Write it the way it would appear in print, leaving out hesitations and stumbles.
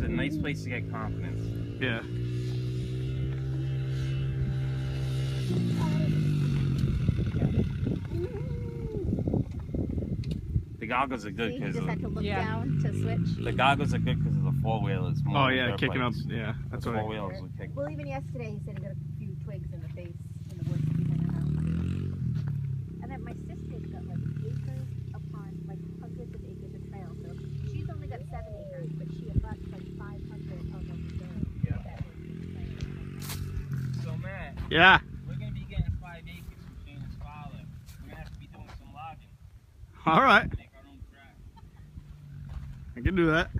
a nice place to get confidence. Yeah. The goggles are good See, you because just had to look down to switch. the goggles are good because of the four-wheelers. Oh yeah, kicking up. Yeah, that's the what. Four-wheelers will kick. Well, even yesterday he said he got a few twigs in the face in the woods behind the house. And then my sister's got like acres upon like hundreds of acres of trail. So she's only got 7 acres, but she abuts like 500 of them. Yeah. So Matt. Yeah. We're gonna be getting 5 acres from Shayna's father. We're gonna have to be doing some logging. All right. Make our own track. I can do that.